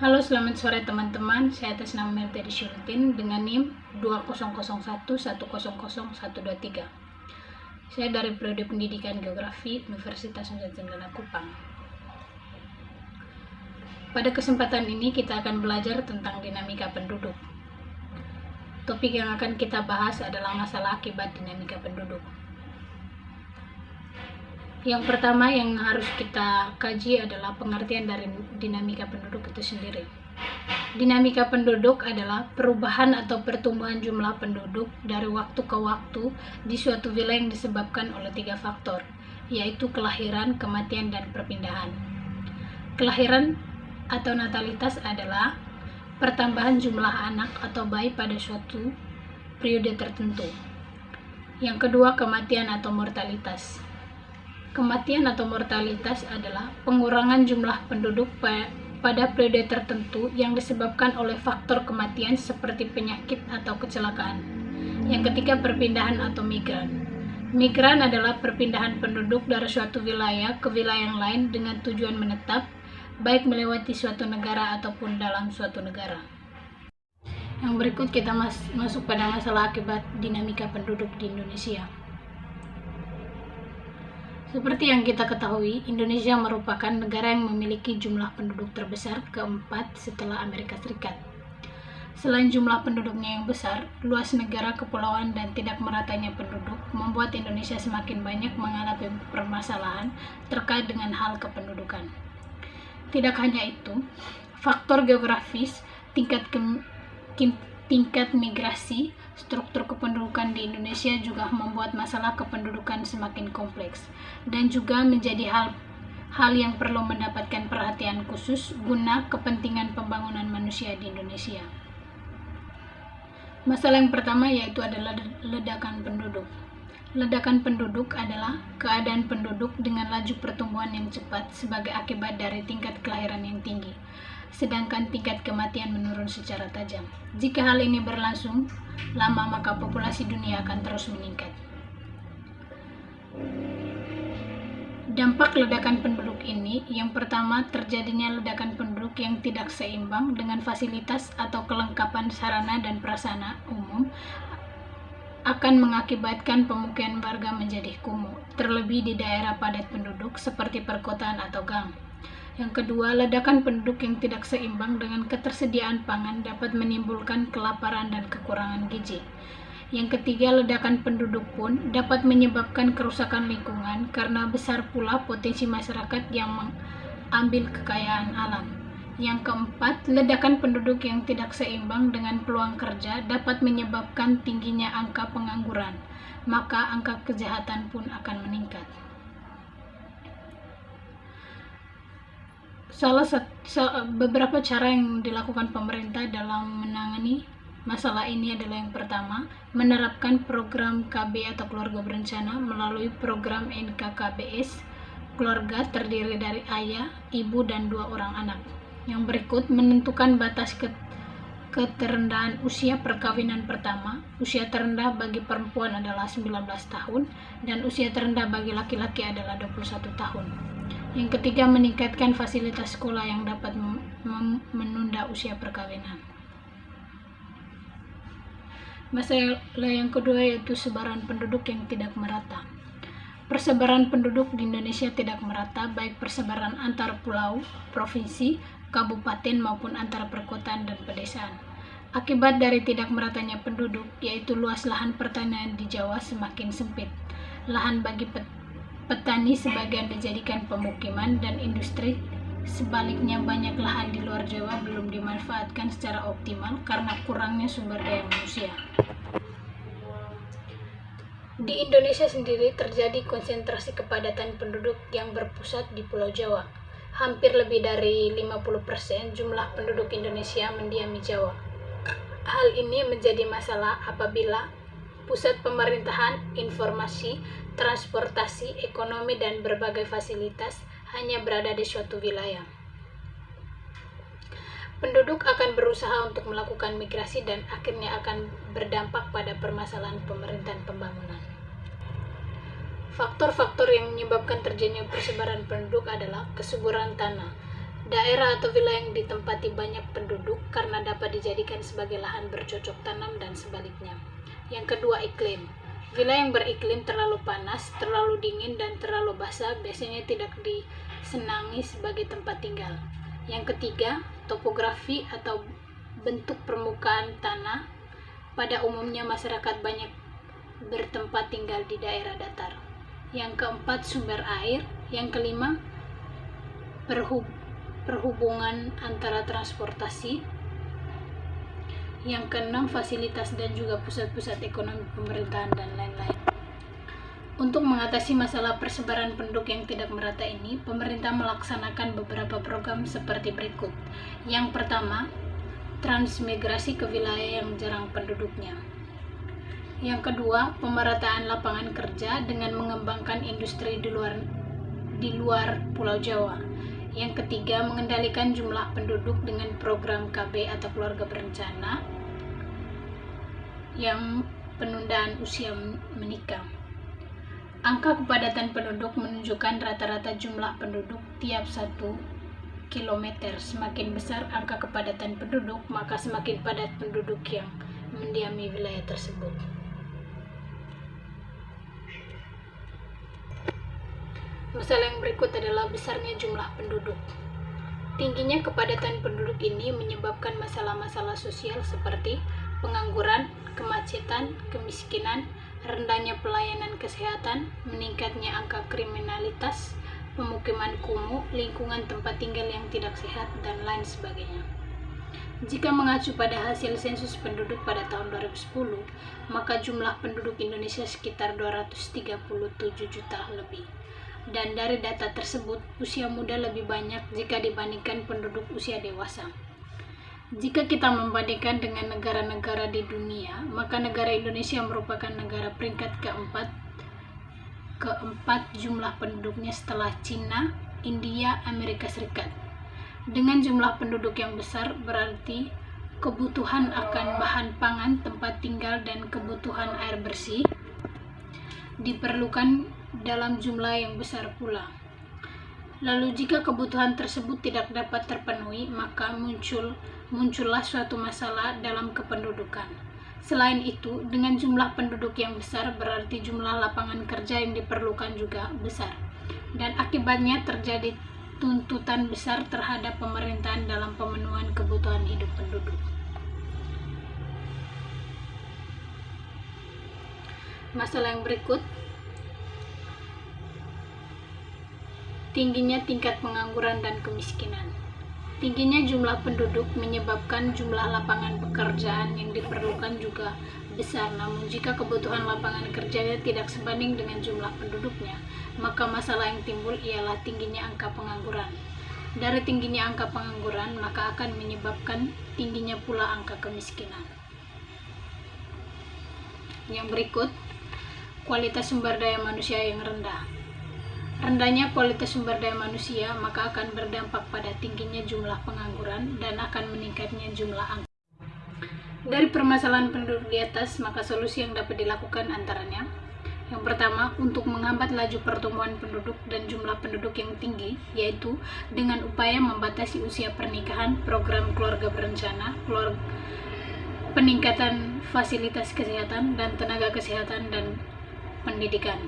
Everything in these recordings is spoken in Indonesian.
Halo, selamat sore teman-teman. Saya atas nama Melteri Syurutin dengan NIM 2001100123. Saya dari Prodi Pendidikan Geografi Universitas Nusa Tenggara Kupang. Pada kesempatan ini kita akan belajar tentang dinamika penduduk. Topik yang akan kita bahas adalah masalah akibat dinamika penduduk. Yang pertama yang harus kita kaji adalah pengertian dari dinamika penduduk itu sendiri. Dinamika penduduk adalah perubahan atau pertumbuhan jumlah penduduk dari waktu ke waktu di suatu wilayah yang disebabkan oleh 3 faktor, yaitu kelahiran, kematian, dan perpindahan. Kelahiran atau natalitas adalah pertambahan jumlah anak atau bayi pada suatu periode tertentu. Yang kedua, kematian atau mortalitas. Kematian atau mortalitas adalah pengurangan jumlah penduduk pada periode tertentu yang disebabkan oleh faktor kematian seperti penyakit atau kecelakaan. Yang ketiga, perpindahan atau migran. Migran adalah perpindahan penduduk dari suatu wilayah ke wilayah yang lain dengan tujuan menetap, baik melewati suatu negara ataupun dalam suatu negara. Yang berikut kita masuk pada masalah akibat dinamika penduduk di Indonesia. Seperti yang kita ketahui, Indonesia merupakan negara yang memiliki jumlah penduduk terbesar keempat setelah Amerika Serikat. Selain jumlah penduduknya yang besar, luas negara, kepulauan, dan tidak meratanya penduduk membuat Indonesia semakin banyak menghadapi permasalahan terkait dengan hal kependudukan. Tidak hanya itu, faktor geografis, tingkat migrasi, struktur kependudukan di Indonesia juga membuat masalah kependudukan semakin kompleks dan juga menjadi hal yang perlu mendapatkan perhatian khusus guna kepentingan pembangunan manusia di Indonesia. Masalah yang pertama yaitu adalah ledakan penduduk. Ledakan penduduk adalah keadaan penduduk dengan laju pertumbuhan yang cepat sebagai akibat dari tingkat kelahiran yang tinggi, sedangkan tingkat kematian menurun secara tajam. Jika hal ini berlangsung lama, maka populasi dunia akan terus meningkat. Dampak ledakan penduduk ini, yang pertama, terjadinya ledakan penduduk yang tidak seimbang dengan fasilitas atau kelengkapan sarana dan prasarana umum akan mengakibatkan pemukiman warga menjadi kumuh, terlebih di daerah padat penduduk seperti perkotaan atau gang. Yang kedua, ledakan penduduk yang tidak seimbang dengan ketersediaan pangan dapat menimbulkan kelaparan dan kekurangan gizi. Yang ketiga, ledakan penduduk pun dapat menyebabkan kerusakan lingkungan karena besar pula potensi masyarakat yang mengambil kekayaan alam. Yang keempat, ledakan penduduk yang tidak seimbang dengan peluang kerja dapat menyebabkan tingginya angka pengangguran, maka angka kejahatan pun akan meningkat. Beberapa cara yang dilakukan pemerintah dalam menangani masalah ini adalah yang pertama, menerapkan program KB atau keluarga berencana melalui program NKKBS. Keluarga terdiri dari ayah, ibu, dan 2 orang anak. Yang berikut, menentukan batas keterendahan usia perkawinan pertama. Usia terendah bagi perempuan adalah 19 tahun dan usia terendah bagi laki-laki adalah 21 tahun. Yang ketiga, meningkatkan fasilitas sekolah yang dapat menunda usia perkawinan. Masalah yang kedua yaitu sebaran penduduk yang tidak merata. Persebaran penduduk di Indonesia tidak merata, baik persebaran antar pulau, provinsi, kabupaten maupun antara perkotaan dan pedesaan. Akibat dari tidak meratanya penduduk, yaitu luas lahan pertanian di Jawa semakin sempit. Lahan bagi petani sebagian dijadikan pemukiman dan industri. Sebaliknya, banyak lahan di luar Jawa belum dimanfaatkan secara optimal karena kurangnya sumber daya manusia. Di Indonesia sendiri terjadi konsentrasi kepadatan penduduk yang berpusat di Pulau Jawa. Hampir lebih dari 50% jumlah penduduk Indonesia mendiami Jawa. Hal ini menjadi masalah apabila pusat pemerintahan, informasi, transportasi, ekonomi, dan berbagai fasilitas hanya berada di suatu wilayah. Penduduk akan berusaha untuk melakukan migrasi dan akhirnya akan berdampak pada permasalahan pemerintahan pembangunan. Faktor-faktor yang menyebabkan terjadinya persebaran penduduk adalah kesuburan tanah. Daerah atau wilayah yang ditempati banyak penduduk karena dapat dijadikan sebagai lahan bercocok tanam dan sebaliknya. Yang kedua, iklim. Wilayah yang beriklim terlalu panas, terlalu dingin, dan terlalu basah biasanya tidak disenangi sebagai tempat tinggal. Yang ketiga, topografi atau bentuk permukaan tanah. Pada umumnya masyarakat banyak bertempat tinggal di daerah datar. Yang keempat, sumber air. Yang kelima, perhubungan antara transportasi. Yang keenam, fasilitas dan juga pusat-pusat ekonomi pemerintahan dan lain-lain. Untuk mengatasi masalah persebaran penduduk yang tidak merata ini, pemerintah melaksanakan beberapa program seperti berikut. Yang pertama, transmigrasi ke wilayah yang jarang penduduknya. Yang kedua, pemerataan lapangan kerja dengan mengembangkan industri di luar Pulau Jawa. Yang ketiga, mengendalikan jumlah penduduk dengan program KB atau keluarga berencana yang penundaan usia menikah. Angka kepadatan penduduk menunjukkan rata-rata jumlah penduduk tiap 1 kilometer. Semakin besar angka kepadatan penduduk, maka semakin padat penduduk yang mendiami wilayah tersebut. Masalah yang berikut adalah besarnya jumlah penduduk. Tingginya kepadatan penduduk ini menyebabkan masalah-masalah sosial seperti pengangguran, kemacetan, kemiskinan, rendahnya pelayanan kesehatan, meningkatnya angka kriminalitas, pemukiman kumuh, lingkungan tempat tinggal yang tidak sehat, dan lain sebagainya. Jika mengacu pada hasil sensus penduduk pada tahun 2010, maka jumlah penduduk Indonesia sekitar 237 juta lebih. Dan dari data tersebut, usia muda lebih banyak jika dibandingkan penduduk usia dewasa. Jika kita membandingkan dengan negara-negara di dunia, maka negara Indonesia merupakan negara peringkat keempat jumlah penduduknya setelah Cina, India, Amerika Serikat. Dengan jumlah penduduk yang besar, berarti kebutuhan akan bahan pangan, tempat tinggal, dan kebutuhan air bersih diperlukan dalam jumlah yang besar pula. Lalu jika kebutuhan tersebut tidak dapat terpenuhi, maka muncullah suatu masalah dalam kependudukan. Selain itu, dengan jumlah penduduk yang besar berarti jumlah lapangan kerja yang diperlukan juga besar. Dan akibatnya terjadi tuntutan besar terhadap pemerintahan dalam pemenuhan kebutuhan hidup penduduk. Masalah yang berikut, tingginya tingkat pengangguran dan kemiskinan. Tingginya jumlah penduduk menyebabkan jumlah lapangan pekerjaan yang diperlukan juga besar. Namun jika kebutuhan lapangan kerjanya tidak sebanding dengan jumlah penduduknya, maka masalah yang timbul ialah tingginya angka pengangguran. Dari tingginya angka pengangguran, maka akan menyebabkan tingginya pula angka kemiskinan. Yang berikut, kualitas sumber daya manusia yang rendah. Rendahnya kualitas sumber daya manusia maka akan berdampak pada tingginya jumlah pengangguran dan akan meningkatnya jumlah angka. Dari permasalahan penduduk di atas, maka solusi yang dapat dilakukan antaranya: yang pertama, untuk menghambat laju pertumbuhan penduduk dan jumlah penduduk yang tinggi, yaitu dengan upaya membatasi usia pernikahan, program keluarga berencana, peningkatan fasilitas kesehatan dan tenaga kesehatan dan pendidikan.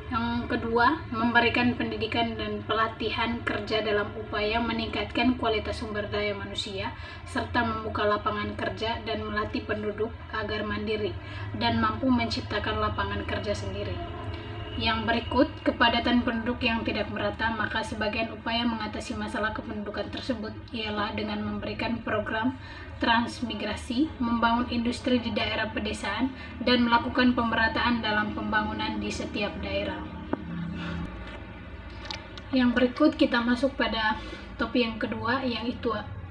Yang kedua, memberikan pendidikan dan pelatihan kerja dalam upaya meningkatkan kualitas sumber daya manusia, serta membuka lapangan kerja dan melatih penduduk agar mandiri dan mampu menciptakan lapangan kerja sendiri. Yang berikut, kepadatan penduduk yang tidak merata, maka sebagian upaya mengatasi masalah kependudukan tersebut ialah dengan memberikan program transmigrasi, membangun industri di daerah pedesaan, dan melakukan pemerataan dalam pembangunan di setiap daerah. Yang berikut kita masuk pada topik yang kedua,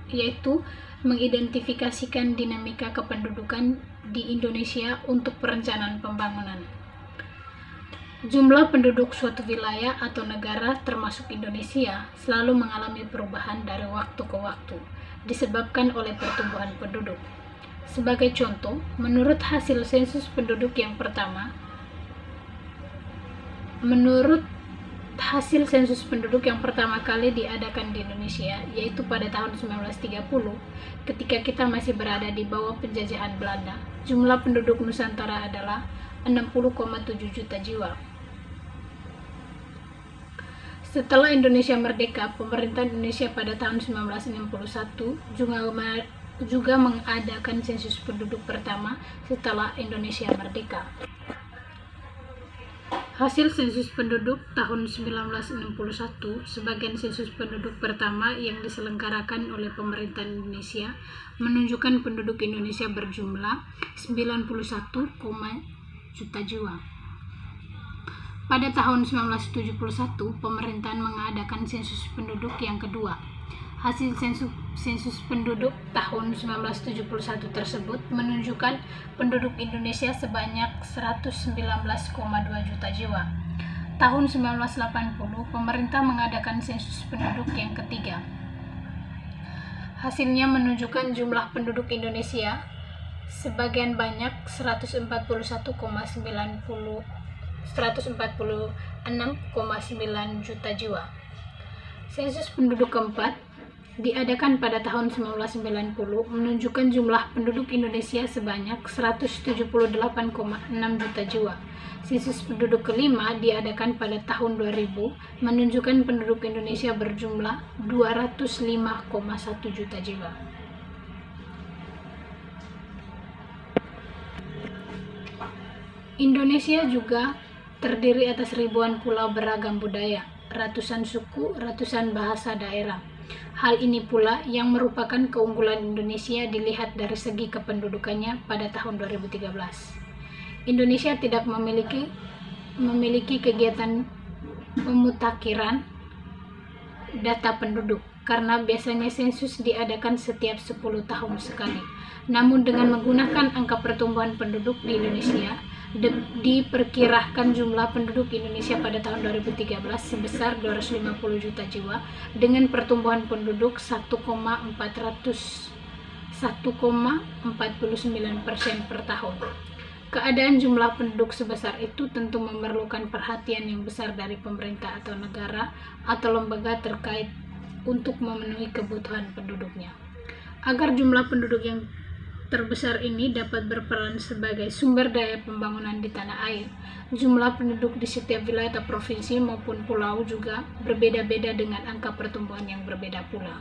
yaitu mengidentifikasikan dinamika kependudukan di Indonesia untuk perencanaan pembangunan. Jumlah penduduk suatu wilayah atau negara termasuk Indonesia selalu mengalami perubahan dari waktu ke waktu disebabkan oleh pertumbuhan penduduk. Sebagai contoh, menurut hasil sensus penduduk yang pertama, menurut hasil sensus penduduk yang pertama kali diadakan di Indonesia, yaitu pada tahun 1930, ketika kita masih berada di bawah penjajahan Belanda. Jumlah penduduk Nusantara adalah 60,7 juta jiwa. Setelah Indonesia merdeka, pemerintah Indonesia pada tahun 1961 juga mengadakan sensus penduduk pertama setelah Indonesia merdeka. Hasil sensus penduduk tahun 1961, sebagian sensus penduduk pertama yang diselenggarakan oleh pemerintah Indonesia, menunjukkan penduduk Indonesia berjumlah 91, juta jiwa. Pada tahun 1971, pemerintahan mengadakan sensus penduduk yang kedua. Hasil sensus penduduk tahun 1971 tersebut menunjukkan penduduk Indonesia sebanyak 119,2 juta jiwa. Tahun 1980, pemerintah mengadakan sensus penduduk yang ketiga. Hasilnya menunjukkan jumlah penduduk Indonesia sebagian banyak 146,9 juta jiwa. Sensus penduduk keempat diadakan pada tahun 1990 menunjukkan jumlah penduduk Indonesia sebanyak 178,6 juta jiwa. Sensus penduduk kelima diadakan pada tahun 2000 menunjukkan penduduk Indonesia berjumlah 205,1 juta jiwa. Indonesia juga terdiri atas ribuan pulau beragam budaya, ratusan suku, ratusan bahasa daerah. Hal ini pula yang merupakan keunggulan Indonesia dilihat dari segi kependudukannya pada tahun 2013. Indonesia tidak memiliki kegiatan pemutakhiran data penduduk karena biasanya sensus diadakan setiap 10 tahun sekali. Namun dengan menggunakan angka pertumbuhan penduduk di Indonesia, diperkirakan jumlah penduduk Indonesia pada tahun 2013 sebesar 250 juta jiwa dengan pertumbuhan penduduk 1,49% per tahun. Keadaan jumlah penduduk sebesar itu tentu memerlukan perhatian yang besar dari pemerintah atau negara atau lembaga terkait untuk memenuhi kebutuhan penduduknya. Agar jumlah penduduk yang terbesar ini dapat berperan sebagai sumber daya pembangunan di tanah air, jumlah penduduk di setiap wilayah atau provinsi maupun pulau juga berbeda-beda dengan angka pertumbuhan yang berbeda pula.